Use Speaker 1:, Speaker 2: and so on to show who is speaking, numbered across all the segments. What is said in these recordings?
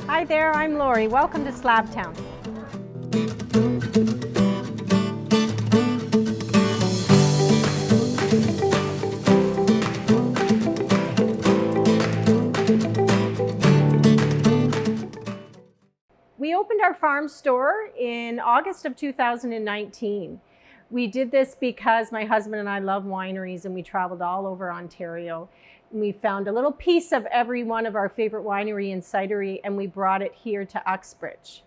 Speaker 1: Hi there, I'm Lori. Welcome to Slabtown. We opened our farm store in August of 2019. We did this because my husband and I love wineries, and we traveled all over Ontario. We found a little piece of every one of our favorite winery and cidery, and we brought it here to Uxbridge.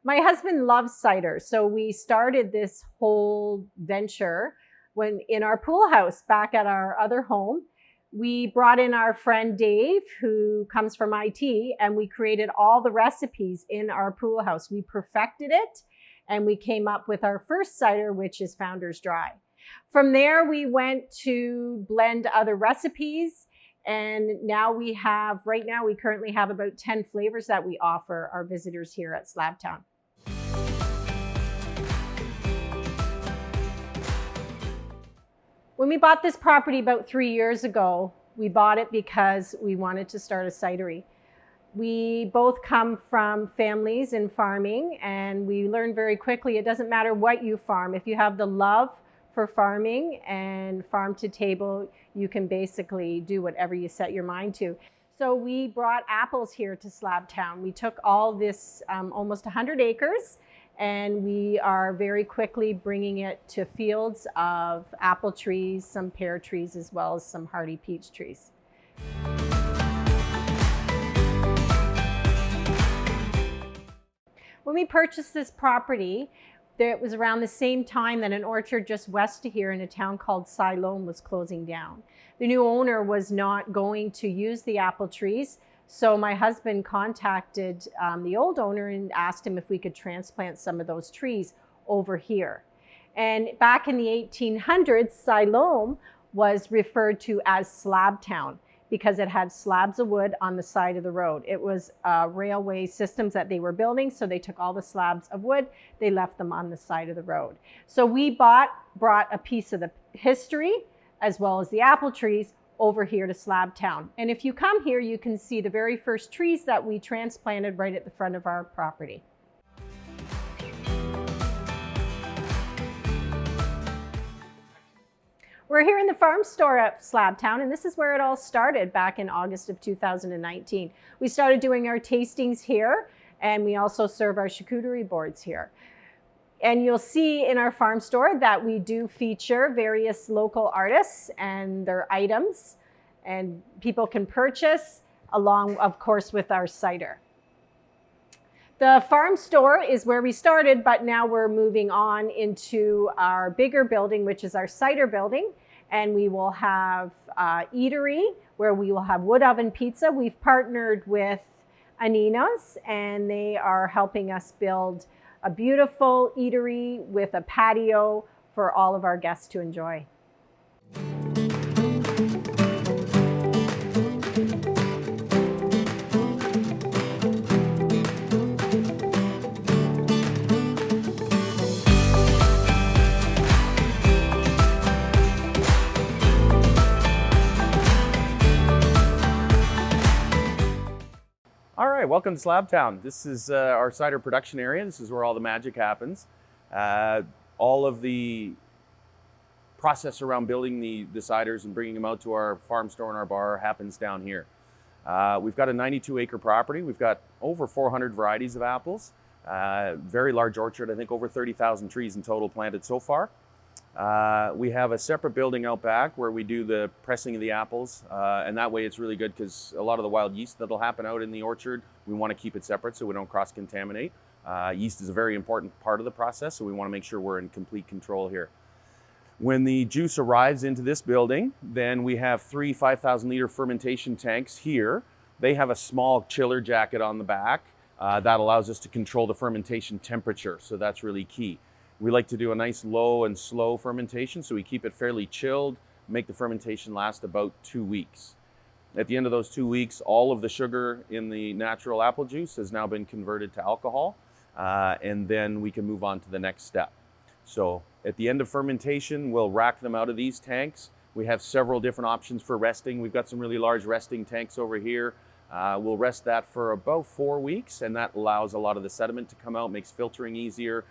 Speaker 1: My husband loves cider, so we started this whole venture when in our pool house back at our other home. We brought in our friend Dave, who comes from IT, and we created all the recipes in our pool house. We perfected it, and we came up with our first cider, which is Founder's Dry. From there, we went to blend other recipes, and now right now we currently have about 10 flavors that we offer our visitors here at Slabtown. When we bought this property about 3 years ago, we bought it because we wanted to start a cidery. We both come from families in farming, and we learned very quickly it doesn't matter what you farm. If you have the love for farming and farm to table, you can basically do whatever you set your mind to. So we brought apples here to Slabtown. We took all this almost 100 acres, and we are very quickly bringing it to fields of apple trees, some pear trees, as well as some hardy peach trees. When we purchased this property, it was around the same time that an orchard just west of here in a town called Siloam was closing down. The new owner was not going to use the apple trees, so my husband contacted the old owner and asked him if we could transplant some of those trees over here. And back in the 1800s, Siloam was referred to as Slabtown because it had slabs of wood on the side of the road. It was railway systems that they were building, so they took all the slabs of wood, they left them on the side of the road. So we brought a piece of the history as well as the apple trees over here to Slabtown. And if you come here, you can see the very first trees that we transplanted right at the front of our property. We're here in the farm store at Slabtown, and this is where it all started back in August of 2019. We started doing our tastings here, and we also serve our charcuterie boards here. And you'll see in our farm store that we do feature various local artists and their items, and people can purchase along, of course, with our cider. The farm store is where we started, but now we're moving on into our bigger building, which is our cider building. And we will have eatery where we will have wood oven pizza. We've partnered with Anina's, and they are helping us build a beautiful eatery with a patio for all of our guests to enjoy.
Speaker 2: All right, welcome to Slabtown. This is our cider production area. This is where all the magic happens. All of the process around building the ciders and bringing them out to our farm store and our bar happens down here. We've got a 92-acre property. We've got over 400 varieties of apples. Very large orchard, I think over 30,000 trees in total planted so far. We have a separate building out back where we do the pressing of the apples, and that way it's really good because a lot of the wild yeast that'll happen out in the orchard, we want to keep it separate so we don't cross-contaminate. Yeast is a very important part of the process, so we want to make sure we're in complete control here. When the juice arrives into this building, then we have 3 5,000-liter fermentation tanks here. They have a small chiller jacket on the back that allows us to control the fermentation temperature, so that's really key. We like to do a nice low and slow fermentation, so we keep it fairly chilled, make the fermentation last about 2 weeks. At the end of those 2 weeks, all of the sugar in the natural apple juice has now been converted to alcohol, and then we can move on to the next step. So at the end of fermentation, we'll rack them out of these tanks. We have several different options for resting. We've got some really large resting tanks over here. We'll rest that for about 4 weeks, and that allows a lot of the sediment to come out, makes filtering easier.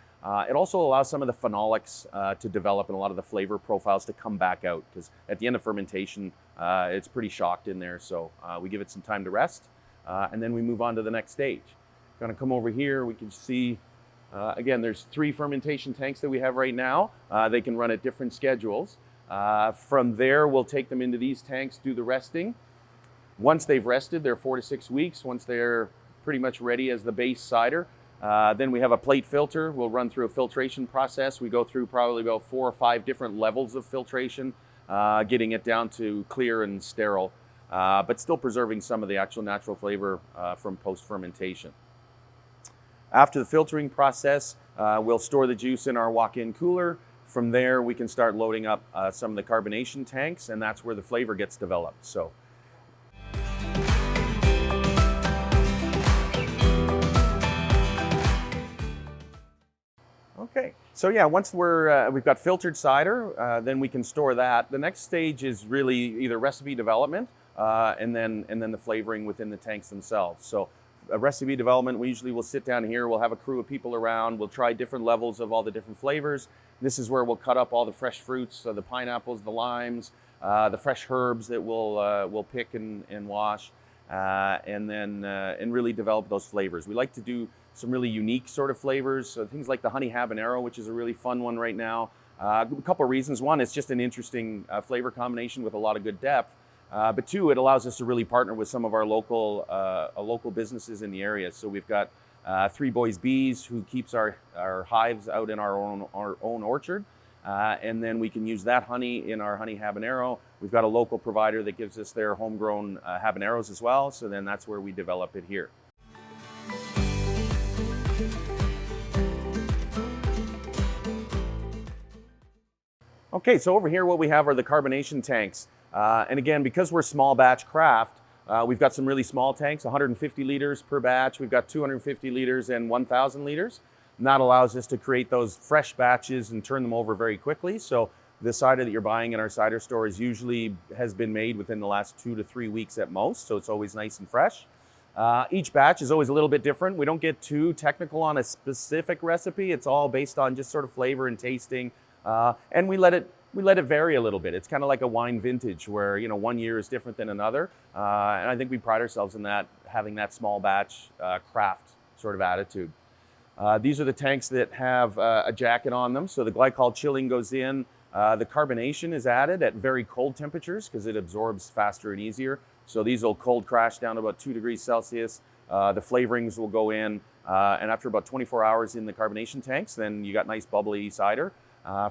Speaker 2: It also allows some of the phenolics to develop and a lot of the flavor profiles to come back out, because at the end of fermentation, it's pretty shocked in there. So we give it some time to rest, and then we move on to the next stage. Gonna come over here, we can see, again, there's 3 fermentation tanks that we have right now. They can run at different schedules. From there, we'll take them into these tanks, do the resting. Once they've rested, they're 4 to 6 weeks. Once they're pretty much ready as the base cider, then we have a plate filter. We'll run through a filtration process. We go through probably about 4 or 5 different levels of filtration, getting it down to clear and sterile, but still preserving some of the actual natural flavor from post-fermentation. After the filtering process, we'll store the juice in our walk-in cooler. From there, we can start loading up some of the carbonation tanks, and that's where the flavor gets developed. So. Okay, so yeah, once we've got filtered cider, then we can store that. The next stage is really either recipe development and then the flavoring within the tanks themselves. So recipe development, we usually will sit down here, we'll have a crew of people around, we'll try different levels of all the different flavors. This is where we'll cut up all the fresh fruits, so the pineapples, the limes, the fresh herbs that we'll pick and wash, and really develop those flavors. We like to do some really unique sort of flavors, so things like the honey habanero, which is a really fun one right now. A couple of reasons. One, it's just an interesting flavor combination with a lot of good depth. But 2, it allows us to really partner with some of our local businesses in the area. So we've got 3 Boys Bees, who keeps our hives out in our own orchard. And then we can use that honey in our honey habanero. We've got a local provider that gives us their homegrown habaneros as well. So then that's where we develop it here. Okay, so over here what we have are the carbonation tanks. And again, because we're small batch craft, we've got some really small tanks, 150 liters per batch. We've got 250 liters and 1,000 liters. And that allows us to create those fresh batches and turn them over very quickly. So the cider that you're buying in our cider stores usually has been made within the last 2 to 3 weeks at most. So it's always nice and fresh. Each batch is always a little bit different. We don't get too technical on a specific recipe. It's all based on just sort of flavor and tasting. And we let it vary a little bit. It's kind of like a wine vintage where, you know, one year is different than another. And I think we pride ourselves in that, having that small batch craft sort of attitude. These are the tanks that have a jacket on them. So the glycol chilling goes in. The carbonation is added at very cold temperatures because it absorbs faster and easier. So these will cold crash down to about 2 degrees Celsius. The flavorings will go in. And after about 24 hours in the carbonation tanks, then you got nice bubbly cider.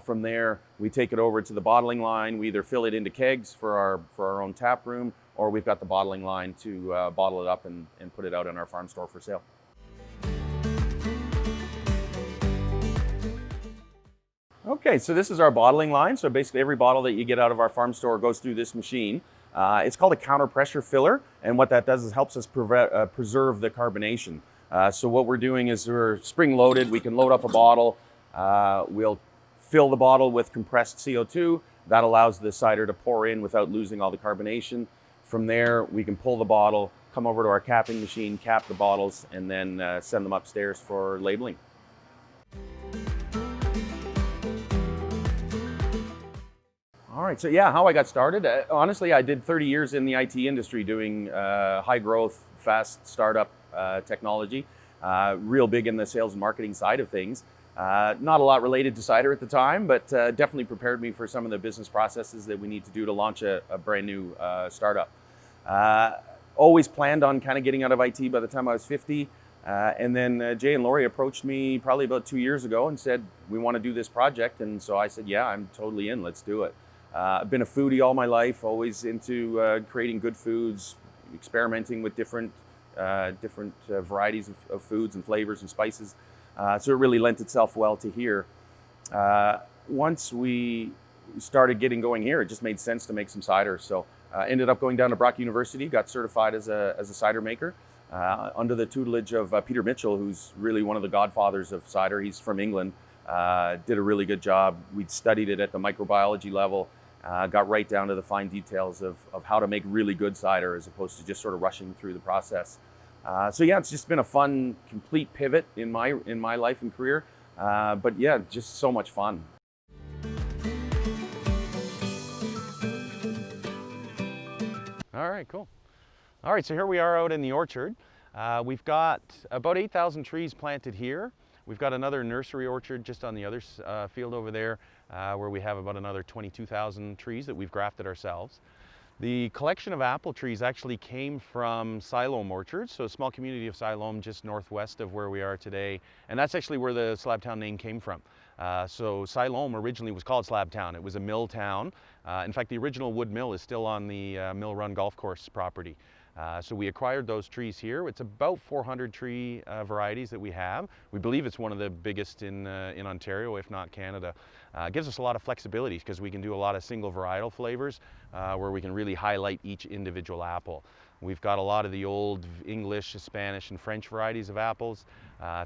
Speaker 2: From there, we take it over to the bottling line. We either fill it into kegs for our own tap room, or we've got the bottling line to bottle it up and put it out in our farm store for sale. Okay, so this is our bottling line. So basically every bottle that you get out of our farm store goes through this machine. It's called a counter pressure filler, and what that does is helps us preserve the carbonation. So what we're doing is we're spring loaded. We can load up a bottle. We'll fill the bottle with compressed CO2. That allows the cider to pour in without losing all the carbonation. From there, we can pull the bottle, come over to our capping machine, cap the bottles, and then send them upstairs for labeling. All right, so yeah, how I got started. Honestly, I did 30 years in the IT industry doing high growth, fast startup technology, real big in the sales and marketing side of things. Not a lot related to cider at the time, but definitely prepared me for some of the business processes that we need to do to launch a brand new startup. Always planned on kind of getting out of IT by the time I was 50. And then Jay and Lori approached me probably about 2 years ago and said, we want to do this project. And so I said, yeah, I'm totally in, let's do it. I've been a foodie all my life, always into creating good foods, experimenting with different varieties of foods and flavors and spices. So it really lent itself well to here. Once we started getting going here, it just made sense to make some cider. So Ended up going down to Brock University, got certified as a cider maker under the tutelage of Peter Mitchell, who's really one of the godfathers of cider. He's from England, did a really good job. We'd studied it at the microbiology level, got right down to the fine details of how to make really good cider as opposed to just sort of rushing through the process. So yeah, it's just been a fun, complete pivot in my life and career. But yeah, just so much fun. All right, cool. All right, so here we are out in the orchard. We've got about 8,000 trees planted here. We've got another nursery orchard just on the other field over there where we have about another 22,000 trees that we've grafted ourselves. The collection of apple trees actually came from Siloam Orchards, so a small community of Siloam just northwest of where we are today. And that's actually where the Slabtown name came from. So Siloam originally was called Slabtown. It was a mill town. In fact, the original wood mill is still on the Mill Run Golf Course property. So we acquired those trees here. It's about 400 tree varieties that we have. We believe it's one of the biggest in Ontario, if not Canada. It gives us a lot of flexibility because we can do a lot of single varietal flavors where we can really highlight each individual apple. We've got a lot of the old English, Spanish, and French varieties of apples,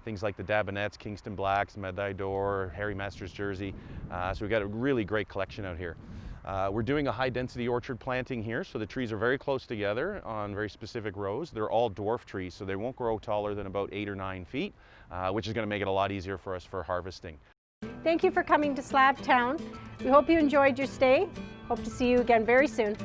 Speaker 2: things like the Dabinets, Kingston Blacks, Medaille d'Or, Harry Masters Jersey. So we've got a really great collection out here. We're doing a high density orchard planting here, so the trees are very close together on very specific rows. They're all dwarf trees, so they won't grow taller than about 8 or 9 feet, which is going to make it a lot easier for us for harvesting.
Speaker 1: Thank you for coming to Slabtown. We hope you enjoyed your stay. Hope to see you again very soon.